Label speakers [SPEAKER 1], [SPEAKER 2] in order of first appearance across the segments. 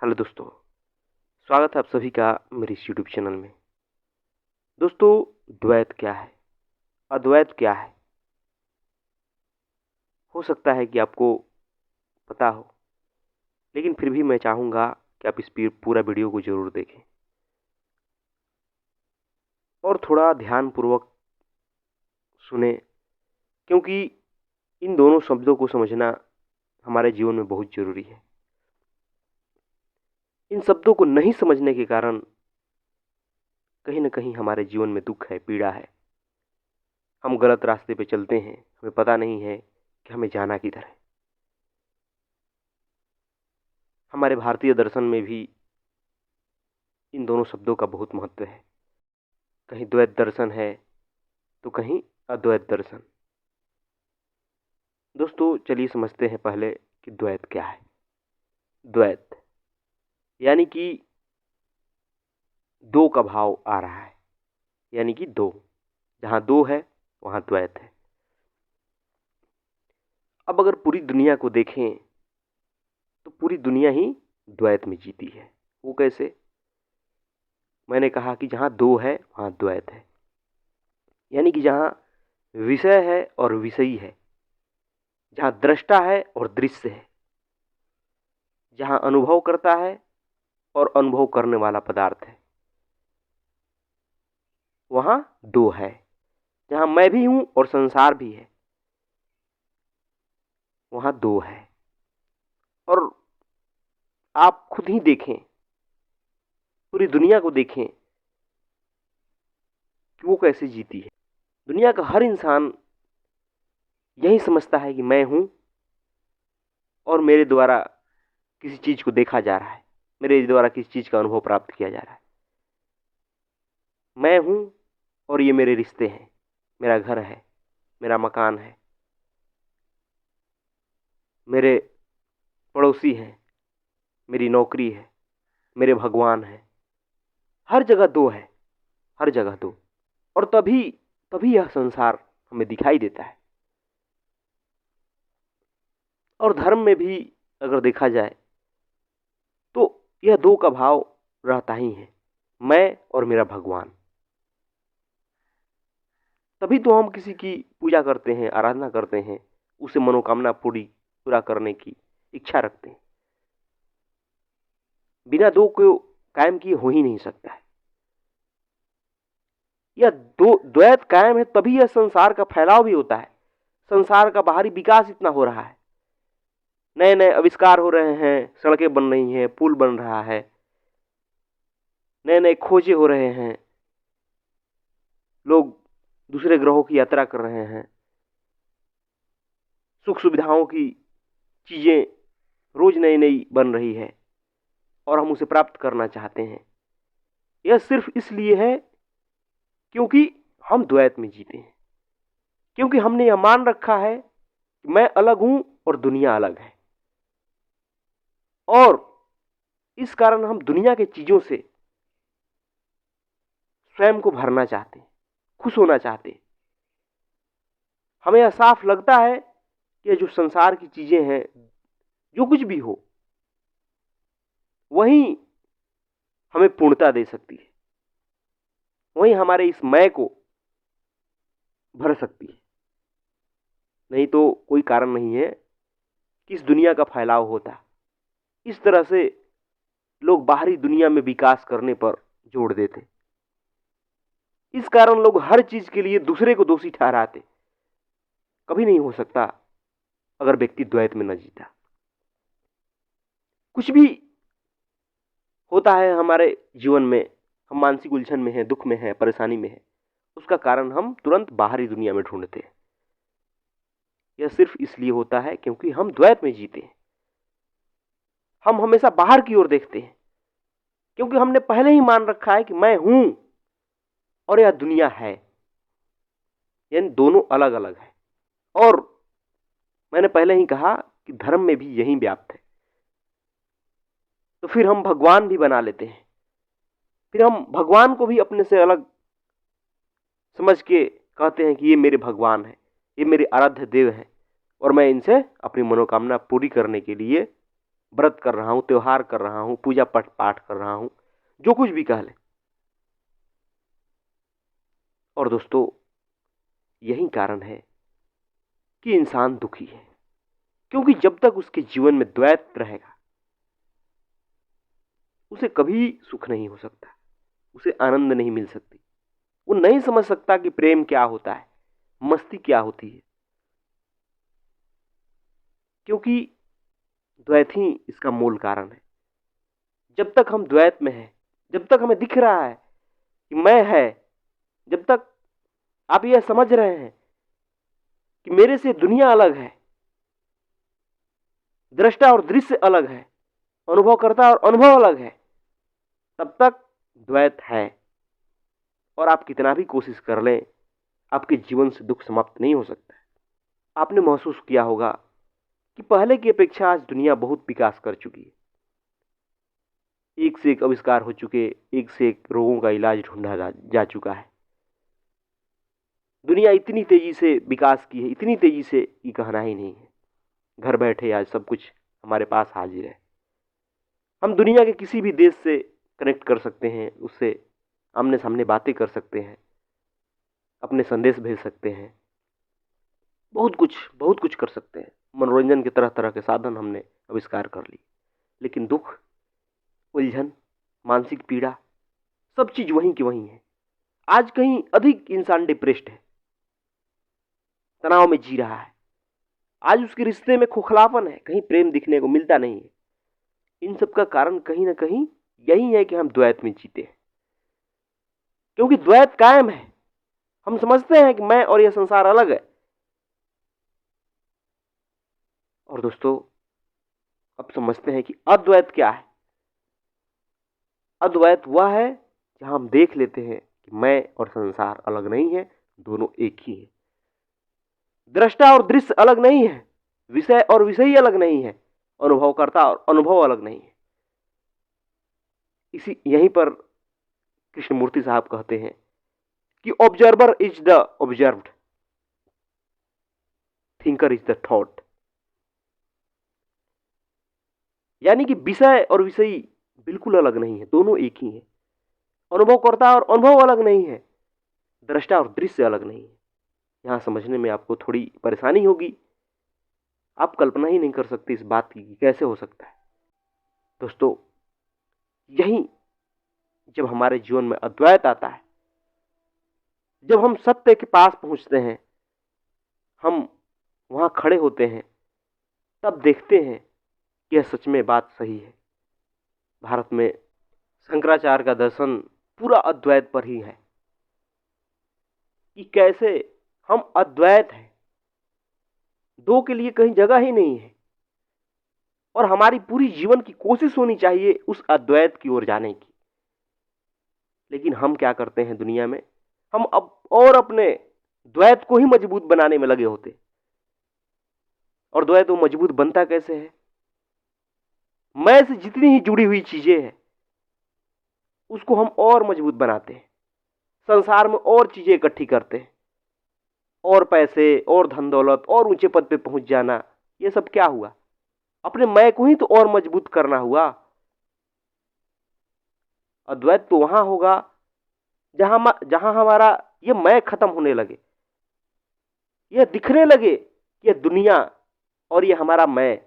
[SPEAKER 1] Hello दोस्तों, स्वागत है आप सभी का मेरे इस यूट्यूब चैनल में। दोस्तों, द्वैत क्या है, अद्वैत क्या है? हो सकता है कि आपको पता हो, लेकिन फिर भी मैं चाहूँगा कि आप इस पूरा वीडियो को ज़रूर देखें और थोड़ा ध्यानपूर्वक सुने, क्योंकि इन दोनों शब्दों को समझना हमारे जीवन में बहुत ज़रूरी है। इन शब्दों को नहीं समझने के कारण कहीं न कहीं हमारे जीवन में दुःख है, पीड़ा है। हम गलत रास्ते पे चलते हैं, हमें पता नहीं है कि हमें जाना किधर है। हमारे भारतीय दर्शन में भी इन दोनों शब्दों का बहुत महत्व है। कहीं द्वैत दर्शन है तो कहीं अद्वैत दर्शन। दोस्तों, चलिए समझते हैं पहले कि द्वैत क्या है। द्वैत यानी कि दो का भाव आ रहा है, यानी कि दो। जहां दो है वहां द्वैत है। अब अगर पूरी दुनिया को देखें तो पूरी दुनिया ही द्वैत में जीती है। वो कैसे? मैंने कहा कि जहां दो है वहां द्वैत है, यानी कि जहां विषय है और विषयी है, जहां दृष्टा है और दृश्य है, जहां अनुभव करता है और अनुभव करने वाला पदार्थ है, वहां दो है। जहां मैं भी हूं और संसार भी है, वहां दो है। और आप खुद ही देखें, पूरी दुनिया को देखें कि वो कैसे जीती है। दुनिया का हर इंसान यही समझता है कि मैं हूं और मेरे द्वारा किसी चीज को देखा जा रहा है, मेरे द्वारा किसी चीज का अनुभव प्राप्त किया जा रहा है। मैं हूं और ये मेरे रिश्ते हैं, मेरा घर है, मेरा मकान है, मेरे पड़ोसी हैं, मेरी नौकरी है, मेरे भगवान है। हर जगह दो है, हर जगह दो। और तभी तभी यह संसार हमें दिखाई देता है। और धर्म में भी अगर देखा जाए तो यह दो का भाव रहता ही है, मैं और मेरा भगवान। तभी तो हम किसी की पूजा करते हैं, आराधना करते हैं, उसे मनोकामना पूरा करने की इच्छा रखते हैं। बिना दो को कायम किए हो ही नहीं सकता है। यह दो द्वैत कायम है तभी यह संसार का फैलाव भी होता है, संसार का बाहरी विकास इतना हो रहा है। नए नए आविष्कार हो रहे हैं, सड़कें बन रही हैं, पुल बन रहा है, नए नए खोजे हो रहे हैं, लोग दूसरे ग्रहों की यात्रा कर रहे हैं, सुख सुविधाओं की चीजें रोज नई नई बन रही है और हम उसे प्राप्त करना चाहते हैं। यह सिर्फ इसलिए है क्योंकि हम द्वैत में जीते हैं, क्योंकि हमने यह मान रखा है कि मैं अलग हूं और दुनिया अलग है। और इस कारण हम दुनिया के चीजों से स्वयं को भरना चाहते हैं, खुश होना चाहते हैं। हमें यह साफ लगता है कि जो संसार की चीजें हैं, जो कुछ भी हो, वही हमें पूर्णता दे सकती है, वही हमारे इस मैं को भर सकती है। नहीं तो कोई कारण नहीं है कि इस दुनिया का फैलाव होता। इस तरह से लोग बाहरी दुनिया में विकास करने पर जोड़ देते। इस कारण लोग हर चीज के लिए दूसरे को दोषी ठहराते। कभी नहीं हो सकता अगर व्यक्ति द्वैत में न जीता। कुछ भी होता है हमारे जीवन में, हम मानसिक उलझन में हैं, दुख में हैं, परेशानी में हैं, उसका कारण हम तुरंत बाहरी दुनिया में ढूंढते हैं। यह सिर्फ इसलिए होता है क्योंकि हम द्वैत में जीते हैं। हम हमेशा बाहर की ओर देखते हैं क्योंकि हमने पहले ही मान रखा है कि मैं हूं और यह दुनिया है, यानी दोनों अलग अलग है। और मैंने पहले ही कहा कि धर्म में भी यही व्याप्त है। तो फिर हम भगवान भी बना लेते हैं, फिर हम भगवान को भी अपने से अलग समझ के कहते हैं कि ये मेरे भगवान है, ये मेरे आराध्य देव हैं और मैं इनसे अपनी मनोकामना पूरी करने के लिए व्रत कर रहा हूं, त्योहार कर रहा हूं, पूजा पाठ कर रहा हूं, जो कुछ भी कह लें। और दोस्तों, यही कारण है कि इंसान दुखी है, क्योंकि जब तक उसके जीवन में द्वैत रहेगा, उसे कभी सुख नहीं हो सकता, उसे आनंद नहीं मिल सकती। वो नहीं समझ सकता कि प्रेम क्या होता है, मस्ती क्या होती है, क्योंकि द्वैत ही इसका मूल कारण है। जब तक हम द्वैत में हैं, जब तक हमें दिख रहा है कि मैं है, जब तक आप यह समझ रहे हैं कि मेरे से दुनिया अलग है, दृष्टा और दृश्य अलग है, अनुभवकर्ता और अनुभव अलग है, तब तक द्वैत है। और आप कितना भी कोशिश कर लें, आपके जीवन से दुख समाप्त नहीं हो सकता है। आपने महसूस किया होगा कि पहले की अपेक्षा आज दुनिया बहुत विकास कर चुकी है। एक से एक आविष्कार हो चुके, एक से एक रोगों का इलाज ढूंढा जा चुका है। दुनिया इतनी तेजी से विकास की है, इतनी तेजी से, कि कहना ही नहीं है। घर बैठे आज सब कुछ हमारे पास हाजिर है। हम दुनिया के किसी भी देश से कनेक्ट कर सकते हैं, उससे आमने सामने बातें कर सकते हैं, अपने संदेश भेज सकते हैं, बहुत कुछ कर सकते हैं। मनोरंजन के तरह तरह के साधन हमने आविष्कार कर लिए, लेकिन दुख, उलझन, मानसिक पीड़ा, सब चीज वहीं की वहीं है। आज कहीं अधिक इंसान डिप्रेस्ड है, तनाव में जी रहा है। आज उसके रिश्ते में खोखलापन है, कहीं प्रेम दिखने को मिलता नहीं है। इन सब का कारण कहीं ना कहीं यही है कि हम द्वैत में जीते हैं, क्योंकि द्वैत कायम है। हम समझते हैं कि मैं और यह संसार अलग है। और दोस्तों, अब समझते हैं कि अद्वैत क्या है। अद्वैत वह है जहां हम देख लेते हैं कि मैं और संसार अलग नहीं है, दोनों एक ही है। दृष्टा और दृश्य अलग नहीं है, विषय और विषयी अलग नहीं है, अनुभवकर्ता और अनुभव अलग नहीं है। इसी यहीं पर कृष्णमूर्ति साहब कहते हैं कि observer is the observed, thinker is the thought. यानी कि विषय और विषयी बिल्कुल अलग नहीं है, दोनों एक ही है। अनुभवकर्ता और अनुभव अलग नहीं है, दृष्टा और दृश्य अलग नहीं है। यहां समझने में आपको थोड़ी परेशानी होगी। आप कल्पना ही नहीं कर सकते इस बात की कि कैसे हो सकता है। दोस्तों, यही जब हमारे जीवन में अद्वैत आता है, जब हम सत्य के पास पहुंचते हैं, हम वहां खड़े होते हैं, तब देखते हैं कि यह सच में बात सही है। भारत में शंकराचार्य का दर्शन पूरा अद्वैत पर ही है, कि कैसे हम अद्वैत हैं, दो के लिए कहीं जगह ही नहीं है। और हमारी पूरी जीवन की कोशिश होनी चाहिए उस अद्वैत की ओर जाने की। लेकिन हम क्या करते हैं दुनिया में, हम अब और अपने द्वैत को ही मजबूत बनाने में लगे होते। और द्वैत वो मजबूत बनता कैसे है? मैं से जितनी ही जुड़ी हुई चीजें हैं, उसको हम और मजबूत बनाते हैं, संसार में और चीजें इकट्ठी करते हैं, और पैसे और धन दौलत और ऊंचे पद पे पहुंच जाना। ये सब क्या हुआ? अपने मैं को ही तो और मजबूत करना हुआ। अद्वैत तो वहां होगा जहां हमारा ये मैं खत्म होने लगे, यह दिखने लगे कि यह दुनिया और यह हमारा मैं,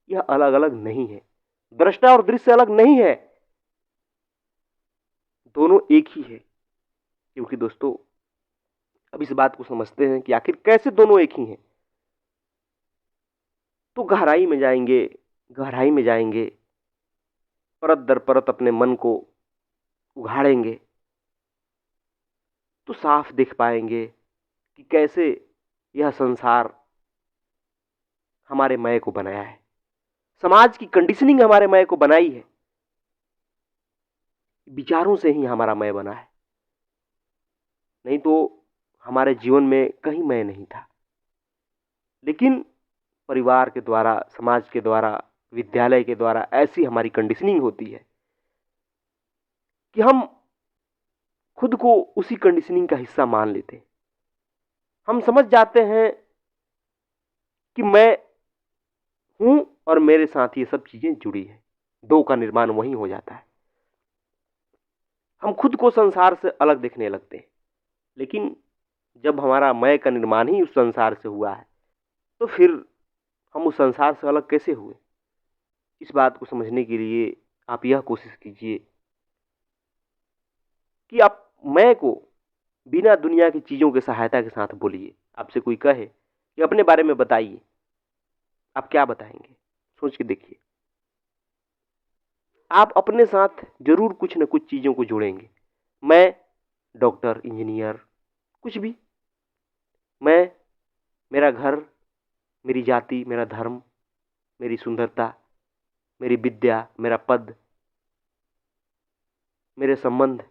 [SPEAKER 1] यह अलग अलग नहीं है, दृष्टा और दृश्य अलग नहीं है, दोनों एक ही है। क्योंकि दोस्तों, अब इस बात को समझते हैं कि आखिर कैसे दोनों एक ही हैं, तो गहराई में जाएंगे, गहराई में जाएंगे, परत दर परत अपने मन को उघाड़ेंगे, तो साफ देख पाएंगे कि कैसे यह संसार हमारे मैं को बनाया है, समाज की कंडीशनिंग हमारे मैं को बनाई है, विचारों से ही हमारा मैं बना है। नहीं तो हमारे जीवन में कहीं मैं नहीं था। लेकिन परिवार के द्वारा, समाज के द्वारा, विद्यालय के द्वारा ऐसी हमारी कंडीशनिंग होती है कि हम खुद को उसी कंडीशनिंग का हिस्सा मान लेते हैं। हम समझ जाते हैं कि मैं हूं और मेरे साथ ये सब चीज़ें जुड़ी हैं। दो का निर्माण वहीं हो जाता है। हम खुद को संसार से अलग देखने लगते हैं, लेकिन जब हमारा मैं का निर्माण ही उस संसार से हुआ है, तो फिर हम उस संसार से अलग कैसे हुए? इस बात को समझने के लिए आप यह कोशिश कीजिए कि आप मैं को बिना दुनिया की चीज़ों की सहायता के साथ बोलिए। आपसे कोई कहे कि अपने बारे में बताइए, आप क्या बताएंगे? सोच के देखिए। आप अपने साथ जरूर कुछ न कुछ चीज़ों को जोड़ेंगे। मैं डॉक्टर, इंजीनियर, कुछ भी। मैं, मेरा घर, मेरी जाति, मेरा धर्म, मेरी सुंदरता, मेरी विद्या, मेरा पद, मेरे संबंध,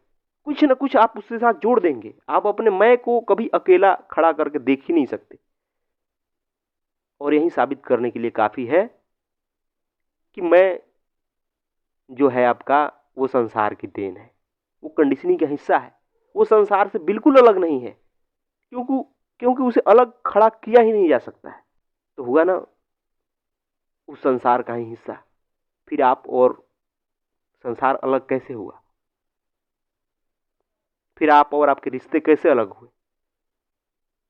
[SPEAKER 1] कुछ न कुछ आप उसके साथ जोड़ देंगे। आप अपने मैं को कभी अकेला खड़ा करके देख ही नहीं सकते। और यही साबित करने के लिए काफ़ी है कि मैं जो है आपका, वो संसार की देन है, वो कंडीशनिंग का हिस्सा है। वो संसार से बिल्कुल अलग नहीं है, क्योंकि क्योंकि उसे अलग खड़ा किया ही नहीं जा सकता है। तो हुआ ना उस संसार का ही हिस्सा। फिर आप और संसार अलग कैसे हुआ? फिर आप और आपके रिश्ते कैसे अलग हुए?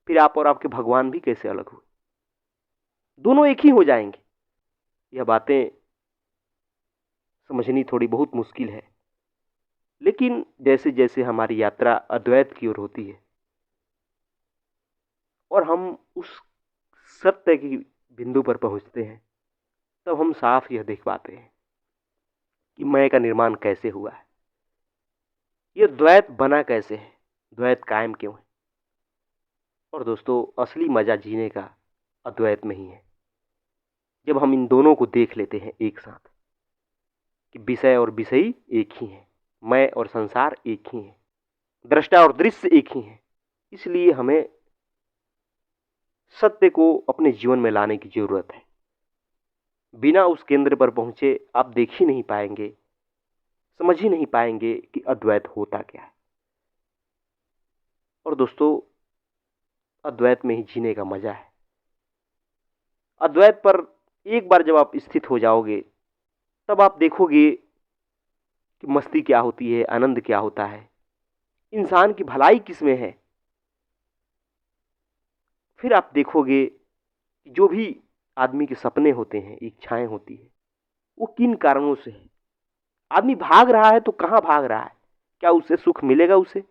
[SPEAKER 1] फिर आप और आपके भगवान भी कैसे अलग हुए? दोनों एक ही हो जाएंगे। यह बातें समझनी थोड़ी बहुत मुश्किल है, लेकिन जैसे जैसे हमारी यात्रा अद्वैत की ओर होती है और हम उस सत्य की बिंदु पर पहुंचते हैं, तब हम साफ यह देख पाते हैं कि मैं का निर्माण कैसे हुआ है, यह द्वैत बना कैसे है, द्वैत कायम क्यों है। और दोस्तों, असली मजा जीने का अद्वैत में ही है। जब हम इन दोनों को देख लेते हैं एक साथ कि विषय और विषयी एक ही हैं, मैं और संसार एक ही हैं, दृष्टा और दृश्य एक ही हैं, इसलिए हमें सत्य को अपने जीवन में लाने की जरूरत है। बिना उस केंद्र पर पहुंचे आप देख ही नहीं पाएंगे, समझ ही नहीं पाएंगे कि अद्वैत होता क्या है। और दोस्तों, अद्वैत में ही जीने का मजा है। अद्वैत पर एक बार जब आप स्थित हो जाओगे, तब आप देखोगे कि मस्ती क्या होती है, आनंद क्या होता है, इंसान की भलाई किसमें है। फिर आप देखोगे कि जो भी आदमी के सपने होते हैं, इच्छाएं होती है, वो किन कारणों से है। आदमी भाग रहा है तो कहां भाग रहा है? क्या उससे सुख मिलेगा उसे?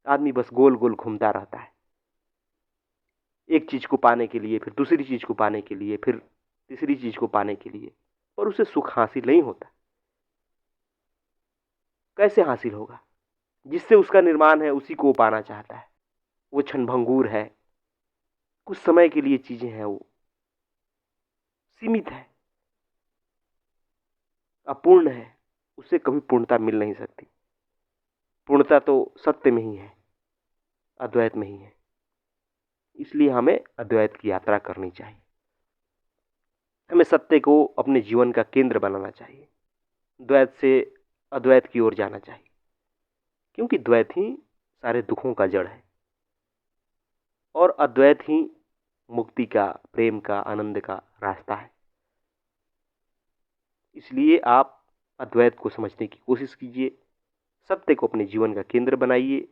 [SPEAKER 1] आदमी बस गोल गोल घूमता रहता है, एक चीज को पाने के लिए, फिर दूसरी चीज को पाने के लिए, फिर तीसरी चीज को पाने के लिए, पर उसे सुख हासिल नहीं होता। कैसे हासिल होगा? जिससे उसका निर्माण है उसी को वो पाना चाहता है। वो क्षणभंगुर है, कुछ समय के लिए चीजें हैं, वो सीमित है, अपूर्ण है, उससे कभी पूर्णता मिल नहीं सकती। पूर्णता तो सत्य में ही है, अद्वैत में ही है। इसलिए हमें अद्वैत की यात्रा करनी चाहिए। हमें सत्य को अपने जीवन का केंद्र बनाना चाहिए, द्वैत से अद्वैत की ओर जाना चाहिए, क्योंकि द्वैत ही सारे दुखों का जड़ है और अद्वैत ही मुक्ति का, प्रेम का, आनंद का रास्ता है। इसलिए आप अद्वैत को समझने की कोशिश कीजिए, सत्य को अपने जीवन का केंद्र बनाइए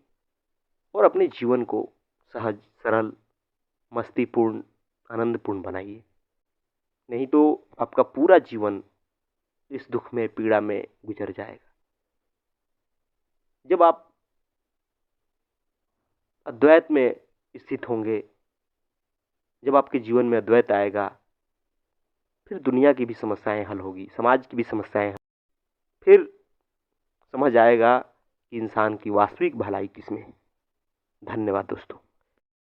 [SPEAKER 1] और अपने जीवन को सहज, सरल, मस्तीपूर्ण, आनंदपूर्ण बनाइए। नहीं तो आपका पूरा जीवन इस दुख में, पीड़ा में गुजर जाएगा। जब आप अद्वैत में स्थित होंगे, जब आपके जीवन में अद्वैत आएगा, फिर दुनिया की भी समस्याएं हल होगी, समाज की भी समस्याएं हल। फिर समझ आएगा कि इंसान की वास्तविक भलाई किसमें है। धन्यवाद दोस्तों।